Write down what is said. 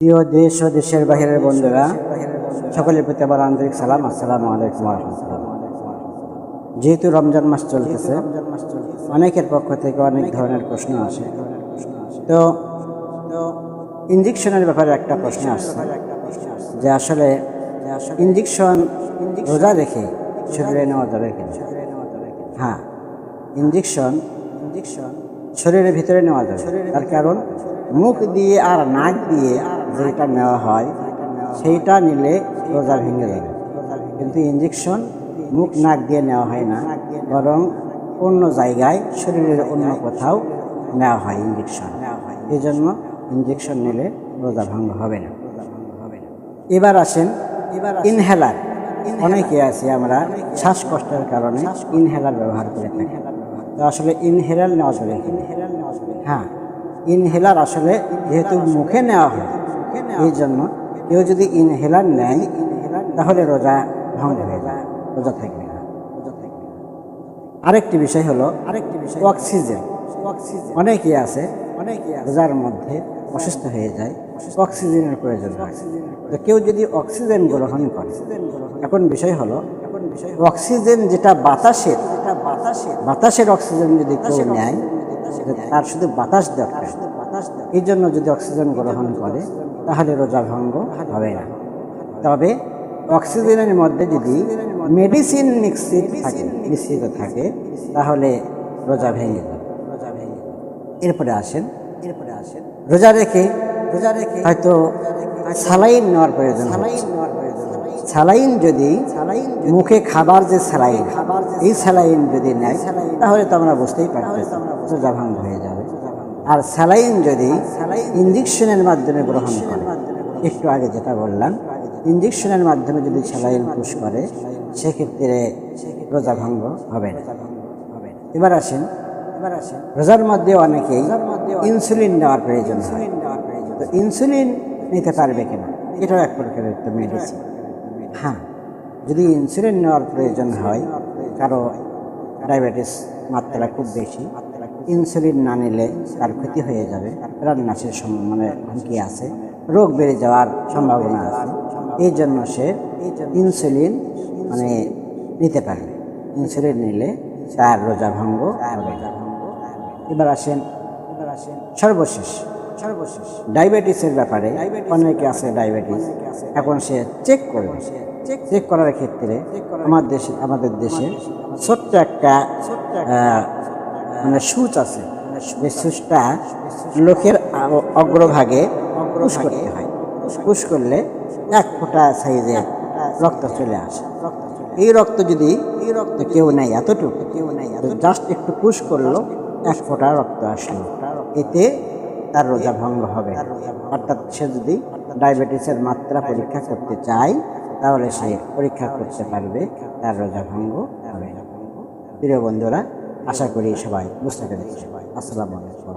প্রিয় দেশ ও দেশের বাহিরের বন্ধুরা, সকলের প্রতি আবার আন্তরিক সালাম। আসসালামু আলাইকুম ওয়া রাহমাতুল্লাহ। যেহেতু রমজান মাস চলতেছে, অনেকের পক্ষ থেকে অনেক ধরনের প্রশ্ন আসে। তো ইনজেকশনের ব্যাপারে একটা প্রশ্ন আসছে যে আসলে ইনজেকশন রোজা রেখে শরীরে নেওয়া যাবে কিনা। হ্যাঁ, ইনজেকশন শরীরের ভিতরে নেওয়া যাবে। তার কারণ মুখ দিয়ে আর নাক দিয়ে যেটা নেওয়া হয় সেইটা নিলে রোজা ভেঙে যাবে। কিন্তু ইনজেকশন মুখ নাক দিয়ে নেওয়া হয় না, বরং অন্য জায়গায় শরীরের অন্য কোথাও নেওয়া হয় ইনজেকশন। এই জন্য ইনজেকশন নিলে রোজা ভঙ্গ হবে না। এবার আসেন ইনহেলার। অনেকে আছে আমরা শ্বাসকষ্টের কারণে ইনহেলার ব্যবহার করে থাকি। তো আসলে ইনহেলার নেওয়া যাবে। হ্যাঁ, ইনহেলার আসলে যেহেতু মুখে নেওয়া হয়, এই জন্য কেউ যদি ইনহেলার নেয় তাহলে রোজা ভঙ্গ হয়ে যায়, রোজা থাকবে না। আরেকটি বিষয় হলো অক্সিজেন। অনেকে আছে রোজার মধ্যে অসুস্থ হয়ে যায়, অক্সিজেনের প্রয়োজন হয়। তো কেউ যদি অক্সিজেন গ্রহণ করে, এখন বিষয় হলো অক্সিজেন যেটা বাতাসের অক্সিজেন যদি কেউ নেয়, তার শুধু বাতাস দরকার, এই জন্য যদি অক্সিজেন গ্রহণ করে তাহলে রোজা ভঙ্গ হবে না। তবে অক্সিজেনের মধ্যে যদি মেডিসিন মিশ্রিত থাকে তাহলে রোজা ভেঙে যাবে। এরপরে আসেন রোজা রেখে হয়তো স্যালাইন নেওয়ার প্রয়োজন। স্যালাইন যদি মুখে খাবার যে স্যালাইন, এই স্যালাইন যদি নেয় তাহলে তো আমরা বুঝতেই পারতেছি রোজা ভঙ্গ হয়ে যাবে। আর স্যালাইন যদি ইনজেকশনের মাধ্যমে গ্রহণ করে, একটু আগে যেটা বললাম, ইনজেকশনের মাধ্যমে যদি স্যালাইন পুশ করে সেক্ষেত্রে রোজা ভঙ্গ হবে না। এবার আসেন রোজার মধ্যে অনেকেই ইনসুলিন নেওয়ার প্রয়োজন হয়। তো ইনসুলিন নিতে পারবে কিনা, এটাও এক প্রকারের একটা মেডিসিন। হ্যাঁ, যদি ইনসুলিন নেওয়ার প্রয়োজন হয়, কারো ডায়াবেটিস মাত্রা খুব বেশি, ইনসুলিন না নিলে তার ক্ষতি হয়ে যাবে, প্রাণনাশের হুমকি আছে, রোগ বেড়ে যাওয়ার সম্ভাবনা আছে। এই জন্য সে ইনসুলিন নিতে পারবে। ইনসুলিন নিলে তার রোজা ভঙ্গ হবে না। এবার আসেন সর্বশেষ ডায়াবেটিসের ব্যাপারে। অনেকে আছে ডায়াবেটিস, এখন সে চেক করবে। চেক করার ক্ষেত্রে আমাদের দেশে ছোট্ট একটা সুচ আছে, যে সুচটা লোকের অগ্রভাগে পুশ করতে হয়। পুশ করলে 1 ফোঁটা সাইজের রক্ত চলে আসে। এই রক্ত যদি কেউ নেয়, এতটুকু জাস্ট একটু পুশ করলো, 1 ফোঁটা রক্ত আসলো, এতে তার রোজা ভঙ্গ হবে। অর্থাৎ সে যদি ডায়াবেটিসের মাত্রা পরীক্ষা করতে চায় তাহলে সে পরীক্ষা করতে পারবে, তার রোজা ভঙ্গ হবে না। প্রিয় বন্ধুরা, আশা করি সবাই বুঝতে পেরেছি। আসসালামু আলাইকুম।